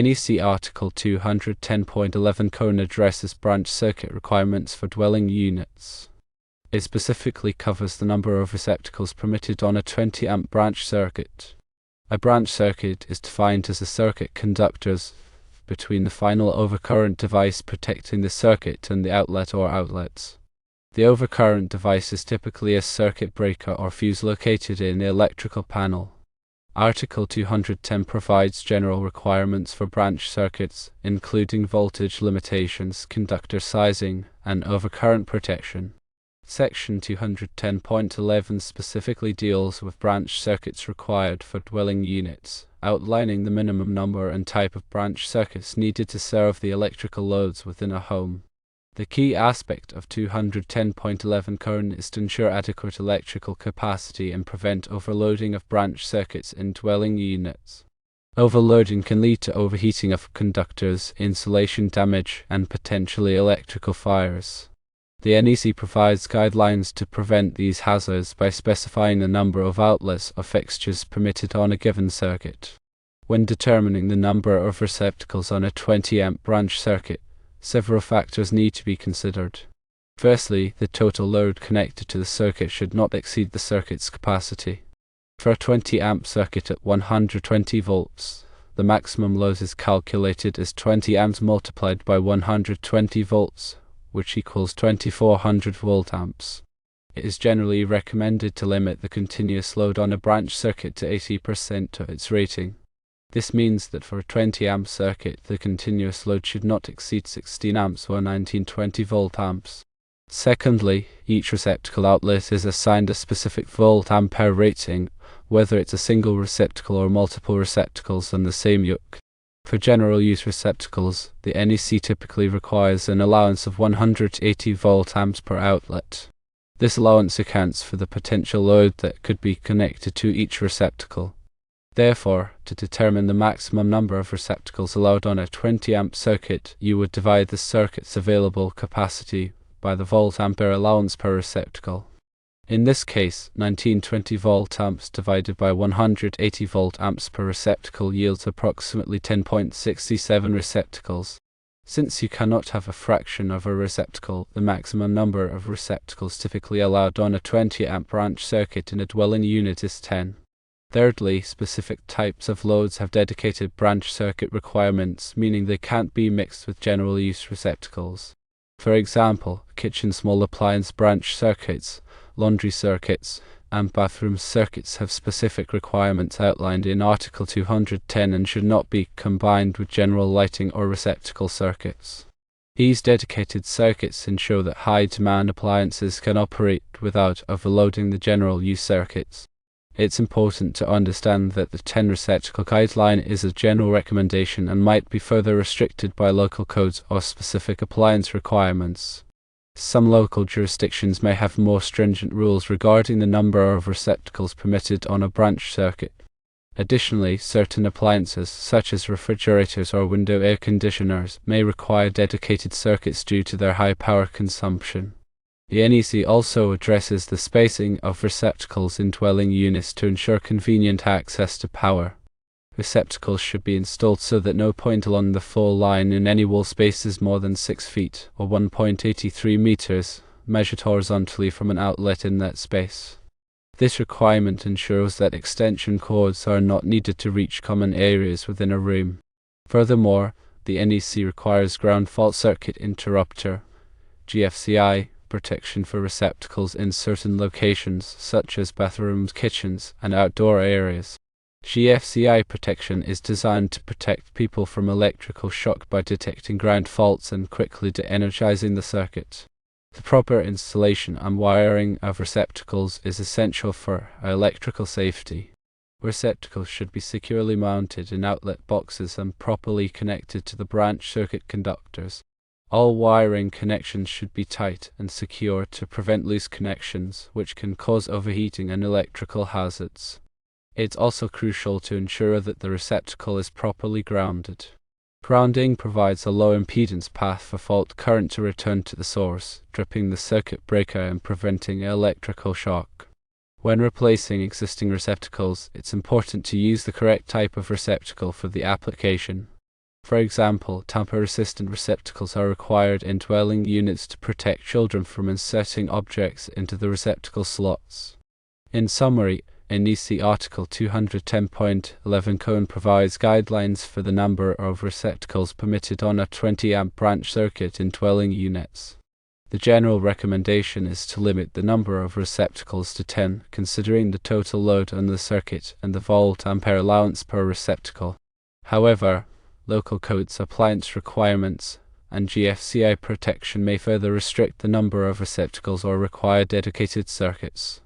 NEC Article 210.11 code addresses branch circuit requirements for dwelling units. It specifically covers the number of receptacles permitted on a 20 amp branch circuit. A branch circuit is defined as a circuit conductors between the final overcurrent device protecting the circuit and the outlet or outlets. The overcurrent device is typically a circuit breaker or fuse located in the electrical panel. Article 210 provides general requirements for branch circuits, including voltage limitations, conductor sizing, and overcurrent protection. Section 210.11 specifically deals with branch circuits required for dwelling units, outlining the minimum number and type of branch circuits needed to serve the electrical loads within a home. The key aspect of 210.11 code is to ensure adequate electrical capacity and prevent overloading of branch circuits in dwelling units. Overloading can lead to overheating of conductors, insulation damage, and potentially electrical fires. The NEC provides guidelines to prevent these hazards by specifying the number of outlets or fixtures permitted on a given circuit. When determining the number of receptacles on a 20 amp branch circuit, several factors need to be considered. Firstly, the total load connected to the circuit should not exceed the circuit's capacity. For a 20 amp circuit at 120 volts, the maximum load is calculated as 20 amps multiplied by 120 volts, which equals 2400 volt amps. It is generally recommended to limit the continuous load on a branch circuit to 80% of its rating. This means that for a 20 amp circuit, the continuous load should not exceed 16 amps or 1920 volt amps. Secondly, each receptacle outlet is assigned a specific volt ampere rating, whether it's a single receptacle or multiple receptacles on the same yoke. For general use receptacles, the NEC typically requires an allowance of 180 volt amps per outlet. This allowance accounts for the potential load that could be connected to each receptacle. Therefore, to determine the maximum number of receptacles allowed on a 20 amp circuit, you would divide the circuit's available capacity by the volt ampere allowance per receptacle. In this case, 1920 volt amps divided by 180 volt amps per receptacle yields approximately 10.67 receptacles. Since you cannot have a fraction of a receptacle, the maximum number of receptacles typically allowed on a 20 amp branch circuit in a dwelling unit is 10. Thirdly, specific types of loads have dedicated branch circuit requirements, meaning they can't be mixed with general use receptacles. For example, kitchen small appliance branch circuits, laundry circuits, and bathroom circuits have specific requirements outlined in Article 210 and should not be combined with general lighting or receptacle circuits. These dedicated circuits ensure that high-demand appliances can operate without overloading the general use circuits. It's important to understand that the 10 receptacle guideline is a general recommendation and might be further restricted by local codes or specific appliance requirements. Some local jurisdictions may have more stringent rules regarding the number of receptacles permitted on a branch circuit. Additionally, certain appliances, such as refrigerators or window air conditioners, may require dedicated circuits due to their high power consumption. The NEC also addresses the spacing of receptacles in dwelling units to ensure convenient access to power. Receptacles should be installed so that no point along the full line in any wall space is more than 6 feet, or 1.83 meters, measured horizontally from an outlet in that space. This requirement ensures that extension cords are not needed to reach common areas within a room. Furthermore, the NEC requires ground fault circuit interrupter (GFCI) protection for receptacles in certain locations, such as bathrooms, kitchens, and outdoor areas. GFCI protection is designed to protect people from electrical shock by detecting ground faults and quickly de-energizing the circuit. The proper installation and wiring of receptacles is essential for electrical safety. Receptacles should be securely mounted in outlet boxes and properly connected to the branch circuit conductors. All wiring connections should be tight and secure to prevent loose connections, which can cause overheating and electrical hazards. It's also crucial to ensure that the receptacle is properly grounded. Grounding provides a low impedance path for fault current to return to the source, tripping the circuit breaker and preventing electrical shock. When replacing existing receptacles, it's important to use the correct type of receptacle for the application. For example, tamper-resistant receptacles are required in dwelling units to protect children from inserting objects into the receptacle slots. In summary, NEC Article 210.11 code provides guidelines for the number of receptacles permitted on a 20-amp branch circuit in dwelling units. The general recommendation is to limit the number of receptacles to 10, considering the total load on the circuit and the volt-ampere allowance per receptacle. However, local codes, appliance requirements, and GFCI protection may further restrict the number of receptacles or require dedicated circuits.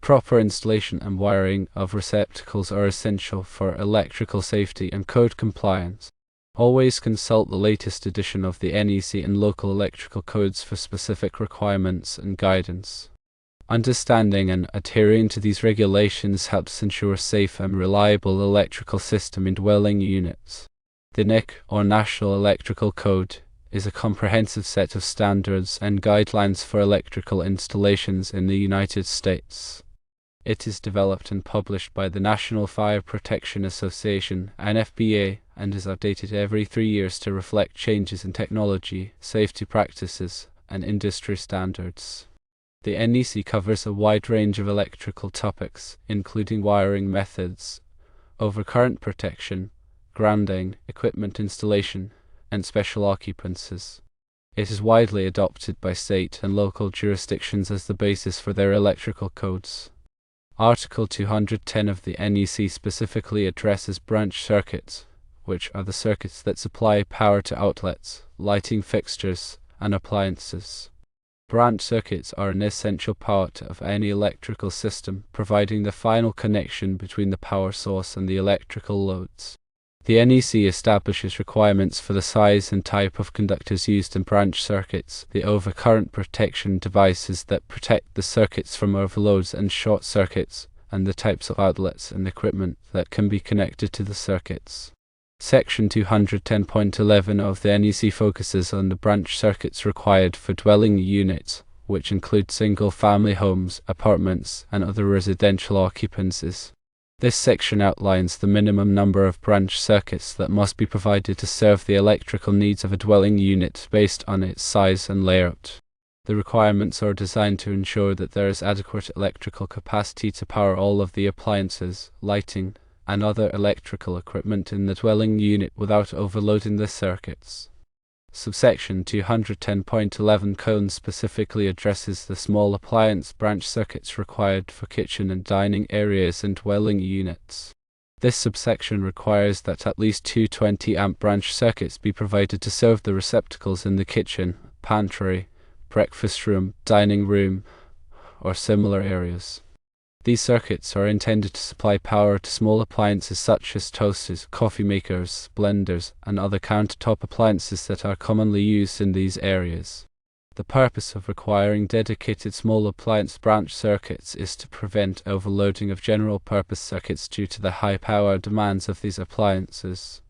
Proper installation and wiring of receptacles are essential for electrical safety and code compliance. Always consult the latest edition of the NEC and local electrical codes for specific requirements and guidance. Understanding and adhering to these regulations helps ensure a safe and reliable electrical system in dwelling units. The NEC, or National Electrical Code, is a comprehensive set of standards and guidelines for electrical installations in the United States. It is developed and published by the National Fire Protection Association, NFPA, and is updated every 3 years to reflect changes in technology, safety practices, and industry standards. The NEC covers a wide range of electrical topics, including wiring methods, overcurrent protection, grounding, equipment installation, and special occupancies. It is widely adopted by state and local jurisdictions as the basis for their electrical codes. Article 210 of the NEC specifically addresses branch circuits, which are the circuits that supply power to outlets, lighting fixtures, and appliances. Branch circuits are an essential part of any electrical system, providing the final connection between the power source and the electrical loads. The NEC establishes requirements for the size and type of conductors used in branch circuits, the overcurrent protection devices that protect the circuits from overloads and short circuits, and the types of outlets and equipment that can be connected to the circuits. Section 210.11 of the NEC focuses on the branch circuits required for dwelling units, which include single-family homes, apartments, and other residential occupancies. This section outlines the minimum number of branch circuits that must be provided to serve the electrical needs of a dwelling unit based on its size and layout. The requirements are designed to ensure that there is adequate electrical capacity to power all of the appliances, lighting, and other electrical equipment in the dwelling unit without overloading the circuits. Subsection 210.11 code specifically addresses the small appliance branch circuits required for kitchen and dining areas and dwelling units. This subsection requires that at least two 20-amp branch circuits be provided to serve the receptacles in the kitchen, pantry, breakfast room, dining room, or similar areas. These circuits are intended to supply power to small appliances such as toasters, coffee makers, blenders, and other countertop appliances that are commonly used in these areas. The purpose of requiring dedicated small appliance branch circuits is to prevent overloading of general-purpose circuits due to the high power demands of these appliances.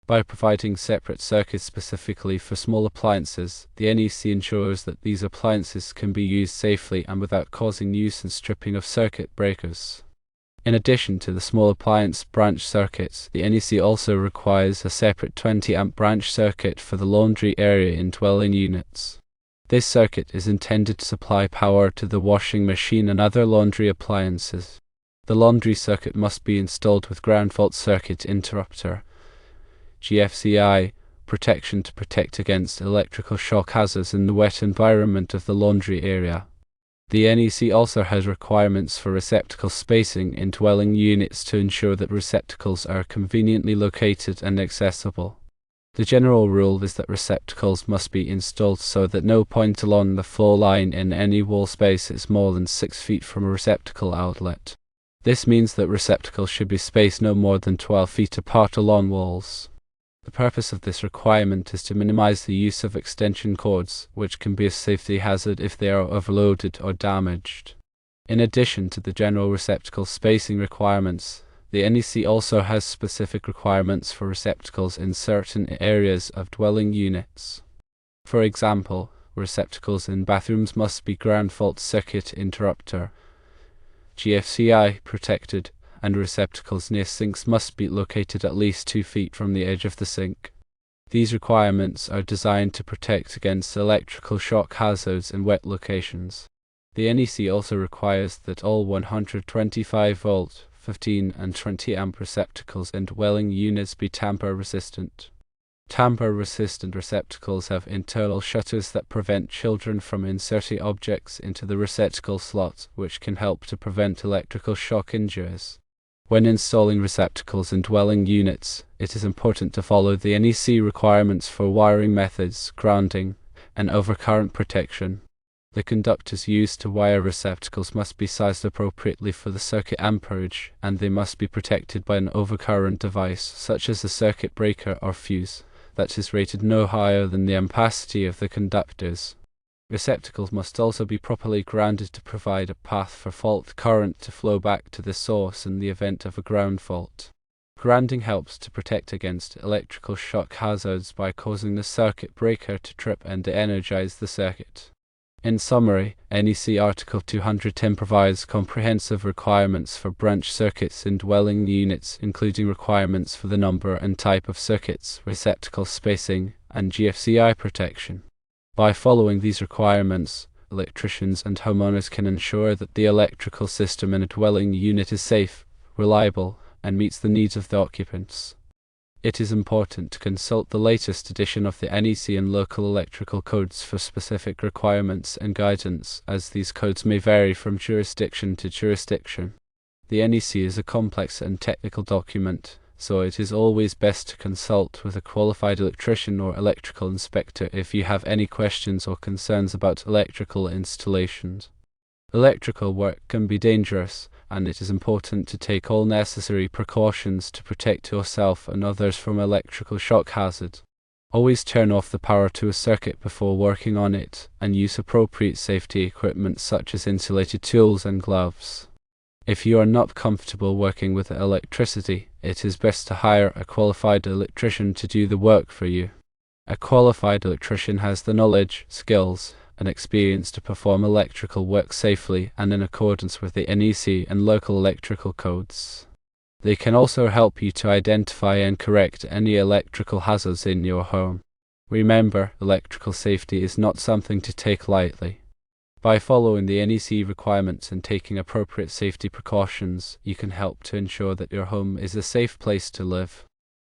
By providing separate circuits specifically for small appliances, the NEC ensures that these appliances can be used safely and without causing nuisance tripping of circuit breakers. In addition to the small appliance branch circuits, the NEC also requires a separate 20-amp branch circuit for the laundry area in dwelling units. This circuit is intended to supply power to the washing machine and other laundry appliances. The laundry circuit must be installed with ground fault circuit interrupter (GFCI) protection to protect against electrical shock hazards in the wet environment of the laundry area. The NEC also has requirements for receptacle spacing in dwelling units to ensure that receptacles are conveniently located and accessible. The general rule is that receptacles must be installed so that no point along the floor line in any wall space is more than 6 feet from a receptacle outlet. This means that receptacles should be spaced no more than 12 feet apart along walls. The purpose of this requirement is to minimize the use of extension cords, which can be a safety hazard if they are overloaded or damaged. In addition to the general receptacle spacing requirements, the NEC also has specific requirements for receptacles in certain areas of dwelling units. For example, receptacles in bathrooms must be ground fault circuit interrupter (GFCI) protected, and receptacles near sinks must be located at least 2 feet from the edge of the sink. These requirements are designed to protect against electrical shock hazards in wet locations. The NEC also requires that all 125-volt, 15 and 20 amp receptacles in dwelling units be tamper-resistant. Tamper-resistant receptacles have internal shutters that prevent children from inserting objects into the receptacle slot, which can help to prevent electrical shock injuries. When installing receptacles in dwelling units, it is important to follow the NEC requirements for wiring methods, grounding, and overcurrent protection. The conductors used to wire receptacles must be sized appropriately for the circuit amperage, and they must be protected by an overcurrent device, such as a circuit breaker or fuse, that is rated no higher than the ampacity of the conductors. Receptacles must also be properly grounded to provide a path for fault current to flow back to the source in the event of a ground fault. Grounding helps to protect against electrical shock hazards by causing the circuit breaker to trip and de-energize the circuit. In summary, NEC Article 210 provides comprehensive requirements for branch circuits in dwelling units, including requirements for the number and type of circuits, receptacle spacing, and GFCI protection. By following these requirements, electricians and homeowners can ensure that the electrical system in a dwelling unit is safe, reliable, and meets the needs of the occupants. It is important to consult the latest edition of the NEC and local electrical codes for specific requirements and guidance, as these codes may vary from jurisdiction to jurisdiction. The NEC is a complex and technical document, so it is always best to consult with a qualified electrician or electrical inspector if you have any questions or concerns about electrical installations. Electrical work can be dangerous, and it is important to take all necessary precautions to protect yourself and others from electrical shock hazard. Always turn off the power to a circuit before working on it, and use appropriate safety equipment such as insulated tools and gloves. If you are not comfortable working with electricity, it is best to hire a qualified electrician to do the work for you. A qualified electrician has the knowledge, skills, and experience to perform electrical work safely and in accordance with the NEC and local electrical codes. They can also help you to identify and correct any electrical hazards in your home. Remember, electrical safety is not something to take lightly. By following the NEC requirements and taking appropriate safety precautions, you can help to ensure that your home is a safe place to live.